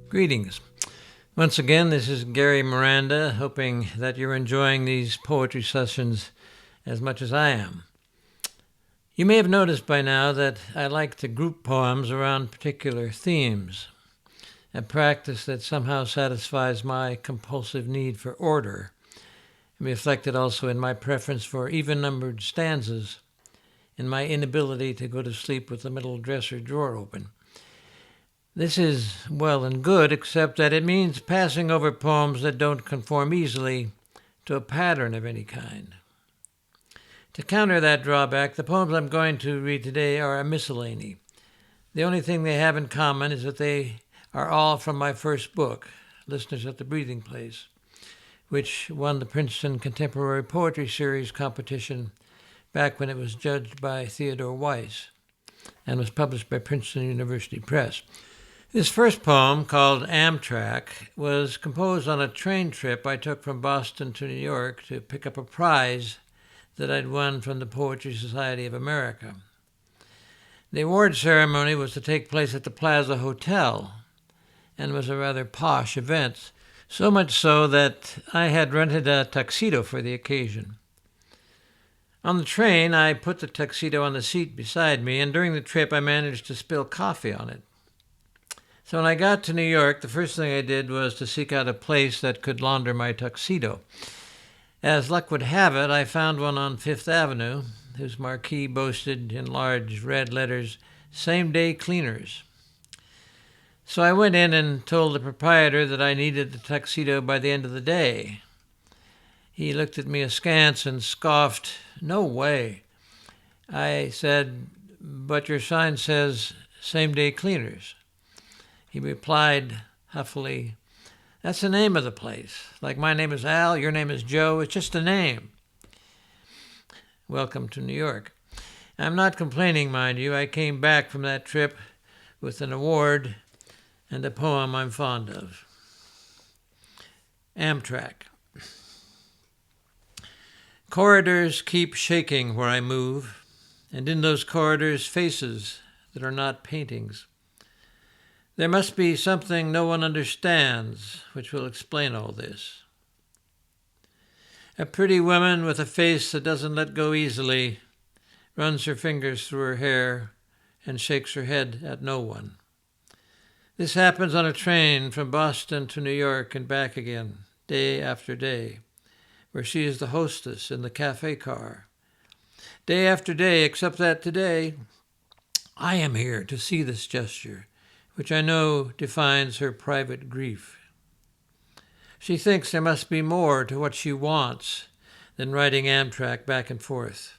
Greetings. Once again, this is Gary Miranda, hoping that you're enjoying these poetry sessions as much as I am. You may have noticed by now that I like to group poems around particular themes, a practice that somehow satisfies my compulsive need for order, and reflected also in my preference for even-numbered stanzas and my inability to go to sleep with the middle dresser drawer open. This is well and good, except that it means passing over poems that don't conform easily to a pattern of any kind. To counter that drawback, the poems I'm going to read today are a miscellany. The only thing they have in common is that they are all from my first book, Listeners at the Breathing Place, which won the Princeton Contemporary Poetry Series competition back when it was judged by Theodore Weiss and was published by Princeton University Press. This first poem, called Amtrak, was composed on a train trip I took from Boston to New York to pick up a prize that I'd won from the Poetry Society of America. The award ceremony was to take place at the Plaza Hotel and was a rather posh event, so much so that I had rented a tuxedo for the occasion. On the train, I put the tuxedo on the seat beside me, and during the trip I managed to spill coffee on it. So when I got to New York, the first thing I did was to seek out a place that could launder my tuxedo. As luck would have it, I found one on Fifth Avenue, whose marquee boasted in large red letters, "Same-Day Cleaners." So I went in and told the proprietor that I needed the tuxedo by the end of the day. He looked at me askance and scoffed, "No way." I said, "But your sign says Same-Day Cleaners." He replied huffily, "That's the name of the place. Like my name is Al, your name is Joe. It's just a name." Welcome to New York. I'm not complaining, mind you. I came back from that trip with an award and a poem I'm fond of. Amtrak. Corridors keep shaking where I move, and in those corridors faces that are not paintings. There must be something no one understands which will explain all this. A pretty woman with a face that doesn't let go easily runs her fingers through her hair and shakes her head at no one. This happens on a train from Boston to New York and back again, day after day, where she is the hostess in the cafe car. Day after day, except that today I am here to see this gesture, which I know defines her private grief. She thinks there must be more to what she wants than riding Amtrak back and forth,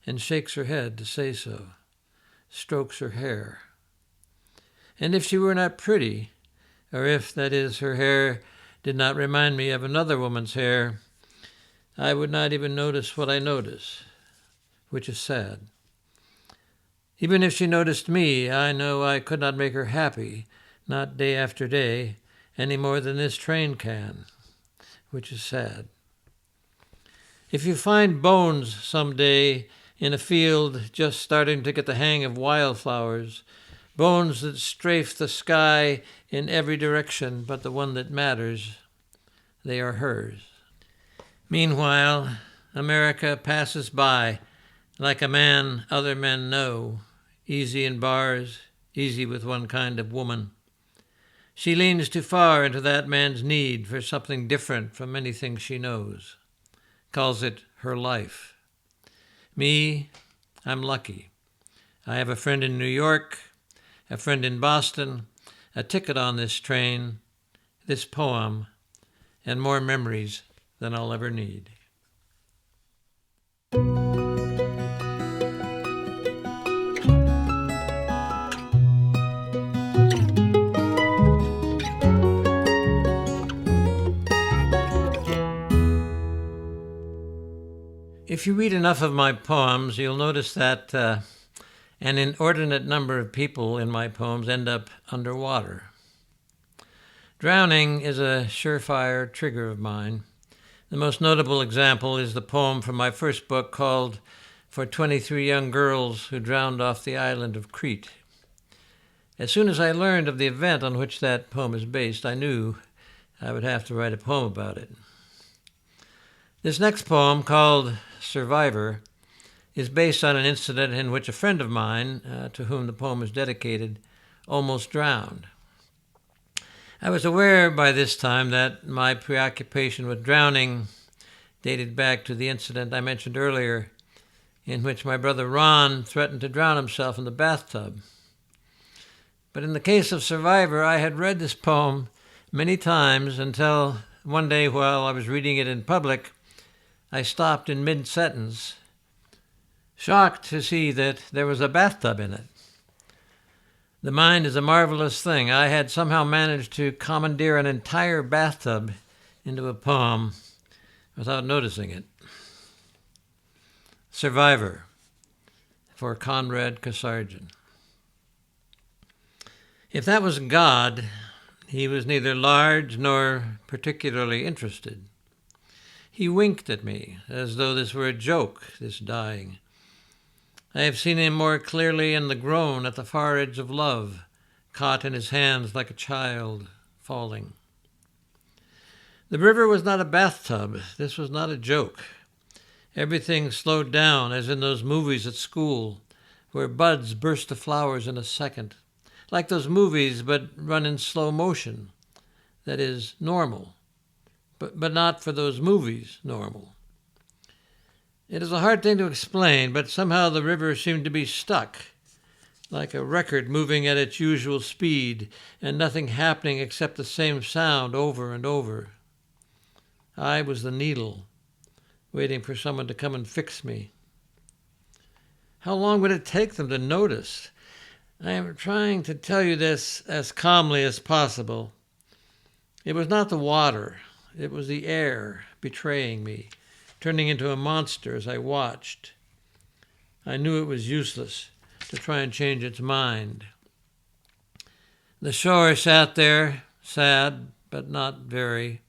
and shakes her head to say so, strokes her hair. And if she were not pretty, or if, that is, her hair did not remind me of another woman's hair, I would not even notice what I notice, which is sad. Even if she noticed me, I know I could not make her happy, not day after day, any more than this train can, which is sad. If you find bones someday in a field just starting to get the hang of wildflowers, bones that strafe the sky in every direction but the one that matters, they are hers. Meanwhile, America passes by like a man other men know, easy in bars, easy with one kind of woman. She leans too far into that man's need for something different from anything she knows, calls it her life. Me, I'm lucky. I have a friend in New York, a friend in Boston, a ticket on this train, this poem, and more memories than I'll ever need. If you read enough of my poems, you'll notice that an inordinate number of people in my poems end up underwater. Drowning is a surefire trigger of mine. The most notable example is the poem from my first book called "For 23 Young Girls Who Drowned Off the Island of Crete." As soon as I learned of the event on which that poem is based, I knew I would have to write a poem about it. This next poem, called Survivor, is based on an incident in which a friend of mine, to whom the poem is dedicated, almost drowned. I was aware by this time that my preoccupation with drowning dated back to the incident I mentioned earlier, in which my brother Ron threatened to drown himself in the bathtub. But in the case of Survivor, I had read this poem many times until one day while I was reading it in public, I stopped in mid-sentence, shocked to see that there was a bathtub in it. The mind is a marvelous thing. I had somehow managed to commandeer an entire bathtub into a poem without noticing it. Survivor, for Conrad Kasarjan. If that was God, he was neither large nor particularly interested. He winked at me as though this were a joke, this dying. I have seen him more clearly in the groan at the far edge of love, caught in his hands like a child falling. The river was not a bathtub. This was not a joke. Everything slowed down, as in those movies at school, where buds burst to flowers in a second. Like those movies, but run in slow motion. That is, normal. But not for those movies normal. It is a hard thing to explain, but somehow the river seemed to be stuck, like a record moving at its usual speed, and nothing happening except the same sound over and over. I was the needle, waiting for someone to come and fix me. How long would it take them to notice? I am trying to tell you this as calmly as possible. It was not the water. It was the air betraying me, turning into a monster as I watched. I knew it was useless to try and change its mind. The shore sat there, sad, but not very.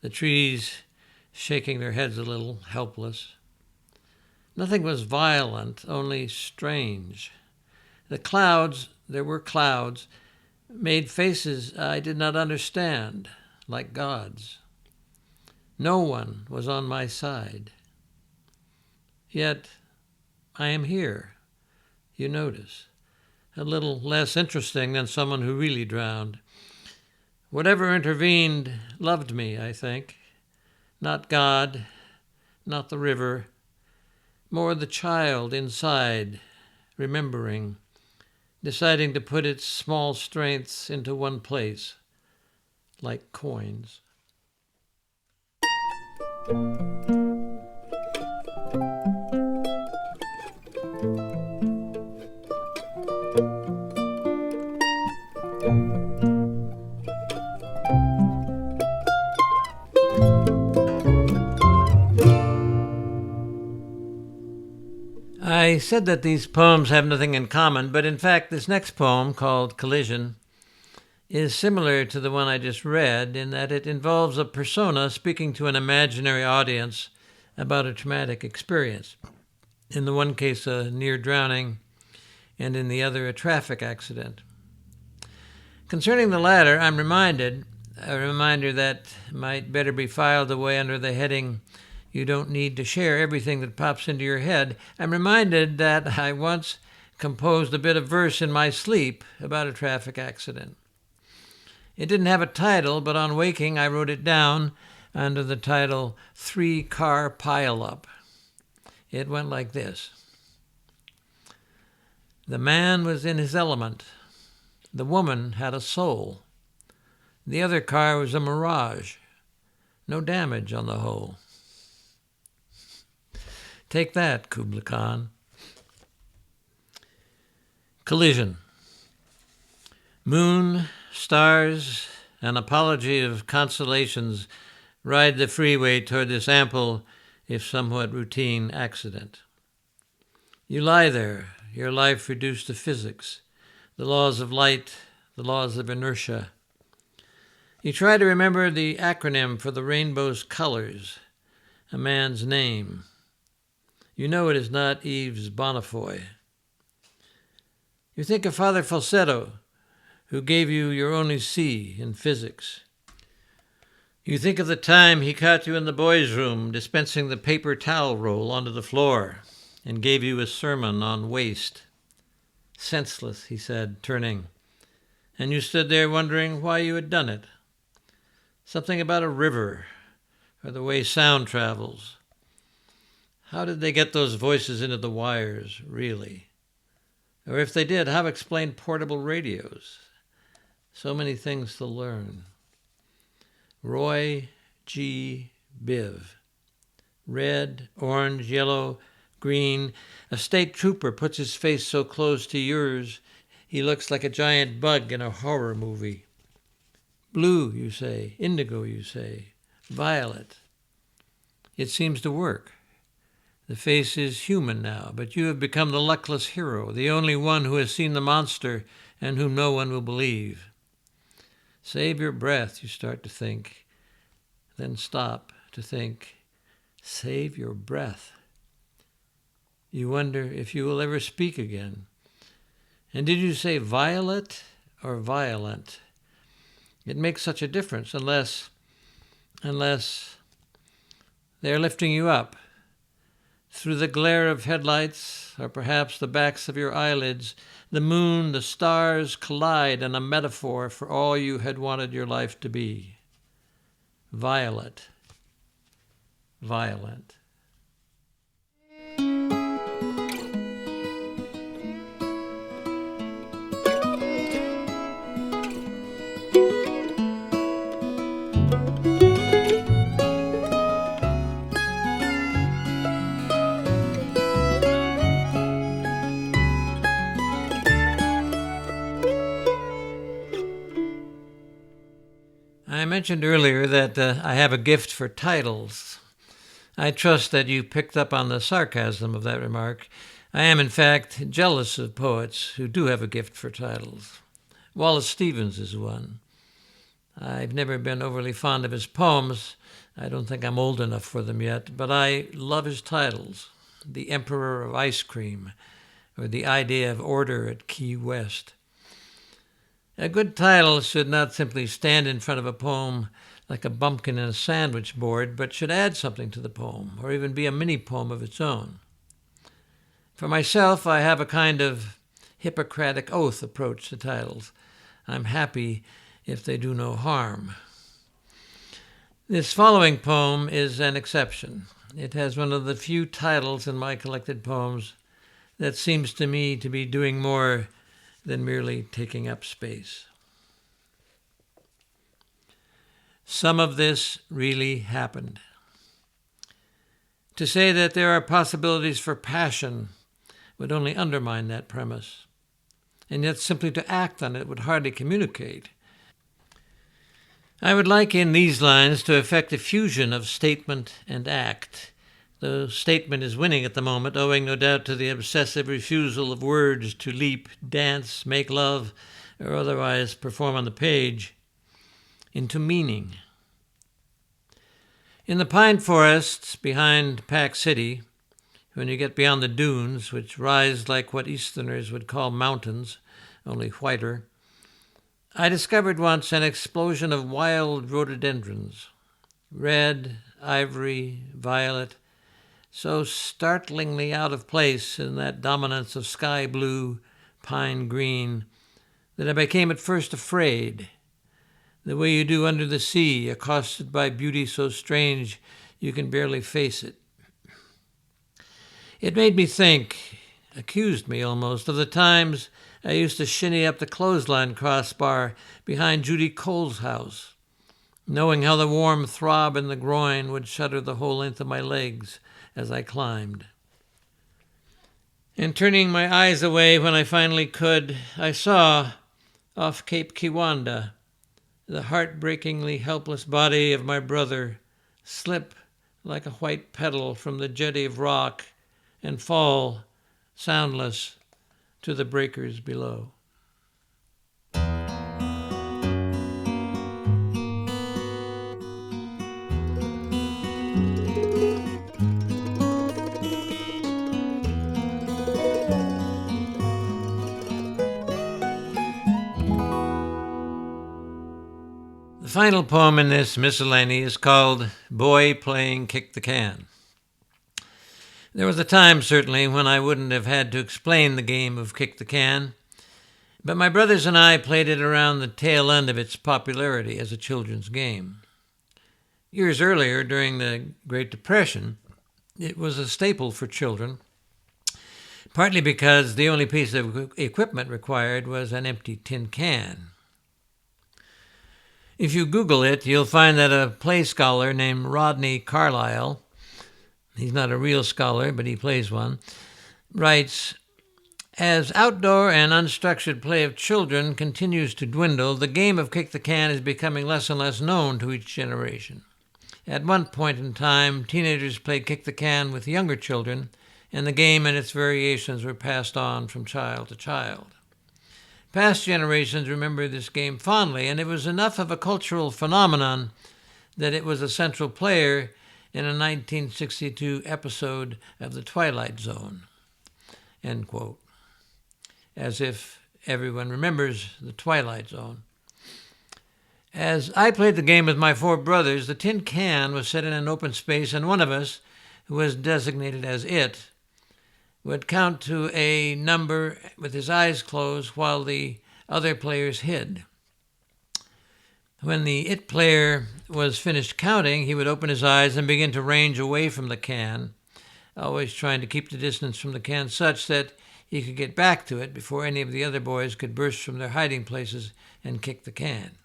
The trees shaking their heads a little, helpless. Nothing was violent, only strange. The clouds, there were clouds, made faces I did not understand, like gods. No one was on my side. Yet I am here, you notice, a little less interesting than someone who really drowned. Whatever intervened loved me, I think. Not God, not the river, more the child inside, remembering, deciding to put its small strengths into one place, like coins. I said that these poems have nothing in common, but in fact this next poem, called Collision, is similar to the one I just read in that it involves a persona speaking to an imaginary audience about a traumatic experience. In the one case, a near drowning, and in the other, a traffic accident. Concerning the latter, I'm reminded, a reminder that might better be filed away under the heading, "You don't need to share everything that pops into your head." I'm reminded that I once composed a bit of verse in my sleep about a traffic accident. It didn't have a title, but on waking I wrote it down under the title, "Three-Car Pile-Up." It went like this. The man was in his element. The woman had a soul. The other car was a mirage. No damage on the whole. Take that, Kubla Khan. Collision. Moon, stars, an apology of constellations ride the freeway toward this ample, if somewhat routine, accident. You lie there, your life reduced to physics, the laws of light, the laws of inertia. You try to remember the acronym for the rainbow's colors, a man's name. You know it is not Yves Bonnefoy. You think of Father Falsetto, who gave you your only C in physics. You think of the time he caught you in the boys' room dispensing the paper towel roll onto the floor and gave you a sermon on waste. Senseless, he said, turning, and you stood there wondering why you had done it. Something about a river, or the way sound travels. How did they get those voices into the wires, really? Or if they did, how explain portable radios? So many things to learn. Roy G. Biv. Red, orange, yellow, green. A state trooper puts his face so close to yours, he looks like a giant bug in a horror movie. Blue, you say. Indigo, you say. Violet. It seems to work. The face is human now, but you have become the luckless hero, the only one who has seen the monster and whom no one will believe. Save your breath, you start to think. Then stop to think. Save your breath. You wonder if you will ever speak again. And did you say violet or violent? It makes such a difference unless they are lifting you up. Through the glare of headlights, or perhaps the backs of your eyelids, the moon, the stars collide in a metaphor for all you had wanted your life to be. Violet. Violent. I mentioned earlier that I have a gift for titles. I trust that you picked up on the sarcasm of that remark. I am, in fact, jealous of poets who do have a gift for titles. Wallace Stevens is one. I've never been overly fond of his poems. I don't think I'm old enough for them yet, but I love his titles. The Emperor of Ice Cream, or The Idea of Order at Key West. A good title should not simply stand in front of a poem like a bumpkin in a sandwich board, but should add something to the poem, or even be a mini-poem of its own. For myself, I have a kind of Hippocratic oath approach to titles. I'm happy if they do no harm. This following poem is an exception. It has one of the few titles in my collected poems that seems to me to be doing more than merely taking up space. Some of this really happened. To say that there are possibilities for passion would only undermine that premise, and yet simply to act on it would hardly communicate. I would like in these lines to effect a fusion of statement and act. The statement is winning at the moment, owing no doubt to the obsessive refusal of words to leap, dance, make love, or otherwise perform on the page, into meaning. In the pine forests behind Pack City, when you get beyond the dunes, which rise like what Easterners would call mountains, only whiter, I discovered once an explosion of wild rhododendrons, red, ivory, violet, so startlingly out of place in that dominance of sky blue, pine green, that I became at first afraid, the way you do under the sea, accosted by beauty so strange you can barely face it. It made me think, accused me almost, of the times I used to shinny up the clothesline crossbar behind Judy Cole's house, knowing how the warm throb in the groin would shudder the whole length of my legs as I climbed. And turning my eyes away when I finally could, I saw, off Cape Kiwanda, the heartbreakingly helpless body of my brother slip like a white petal from the jetty of rock and fall, soundless, to the breakers below. The final poem in this miscellany is called Boy Playing Kick the Can. There was a time, certainly, when I wouldn't have had to explain the game of kick the can, but my brothers and I played it around the tail end of its popularity as a children's game. Years earlier, during the Great Depression, it was a staple for children, partly because the only piece of equipment required was an empty tin can. If you Google it, you'll find that a play scholar named Rodney Carlisle, he's not a real scholar, but he plays one, writes, "As outdoor and unstructured play of children continues to dwindle, the game of kick the can is becoming less and less known to each generation. At one point in time, teenagers played kick the can with younger children, and the game and its variations were passed on from child to child. Past generations remember this game fondly, and it was enough of a cultural phenomenon that it was a central player in a 1962 episode of The Twilight Zone." End quote. As if everyone remembers The Twilight Zone. As I played the game with my 4 brothers, the tin can was set in an open space, and one of us, who was designated as it, would count to a number with his eyes closed while the other players hid. When the it player was finished counting, he would open his eyes and begin to range away from the can, always trying to keep the distance from the can such that he could get back to it before any of the other boys could burst from their hiding places and kick the can.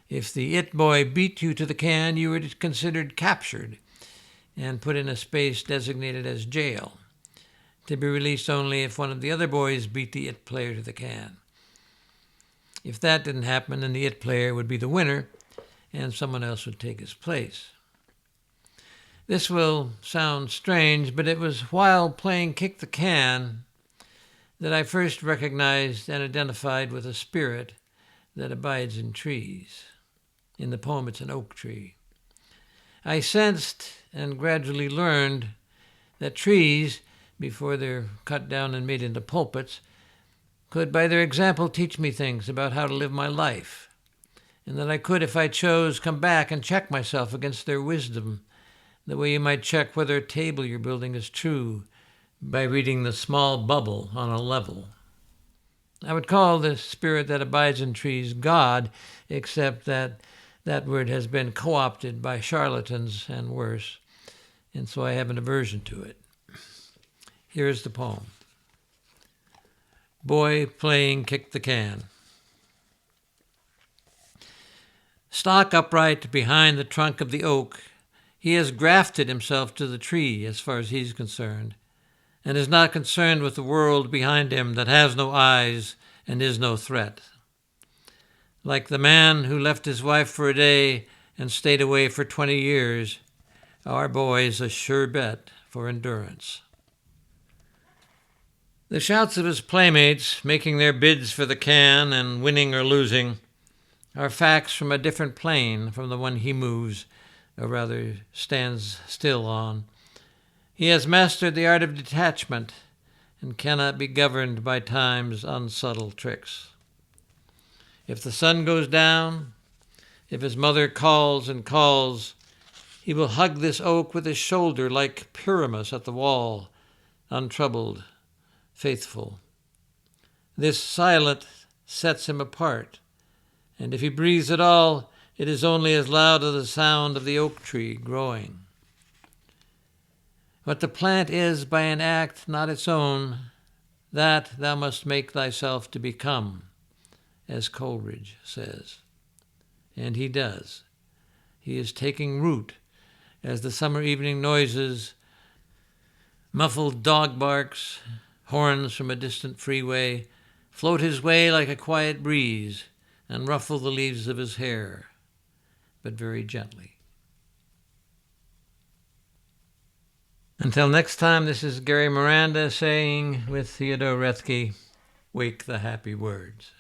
If the it boy beat you to the can, you were considered captured and put in a space designated as jail, to be released only if one of the other boys beat the it player to the can. If that didn't happen, then the it player would be the winner and someone else would take his place. This will sound strange, but it was while playing Kick the Can that I first recognized and identified with a spirit that abides in trees. In the poem, it's an oak tree. I sensed and gradually learned that trees, before they're cut down and made into pulpits, could, by their example, teach me things about how to live my life, and that I could, if I chose, come back and check myself against their wisdom, the way you might check whether a table you're building is true by reading the small bubble on a level. I would call the spirit that abides in trees God, except that that word has been co-opted by charlatans and worse, and so I have an aversion to it. Here's the poem. Boy Playing Kick the Can. Stock upright behind the trunk of the oak, he has grafted himself to the tree as far as he's concerned, and is not concerned with the world behind him that has no eyes and is no threat. Like the man who left his wife for a day and stayed away for 20 years, our boy's a sure bet for endurance. The shouts of his playmates, making their bids for the can and winning or losing, are facts from a different plane from the one he moves, or rather stands still on. He has mastered the art of detachment and cannot be governed by time's unsubtle tricks. If the sun goes down, if his mother calls and calls, he will hug this oak with his shoulder like Pyramus at the wall, untroubled, faithful. This silence sets him apart, and if he breathes at all, it is only as loud as the sound of the oak tree growing. What the plant is by an act not its own, that thou must make thyself to become, as Coleridge says. And he does. He is taking root as the summer evening noises, muffled dog barks, horns from a distant freeway, float his way like a quiet breeze and ruffle the leaves of his hair, but very gently. Until next time, this is Gary Miranda saying with Theodore Rethke, wake the happy words.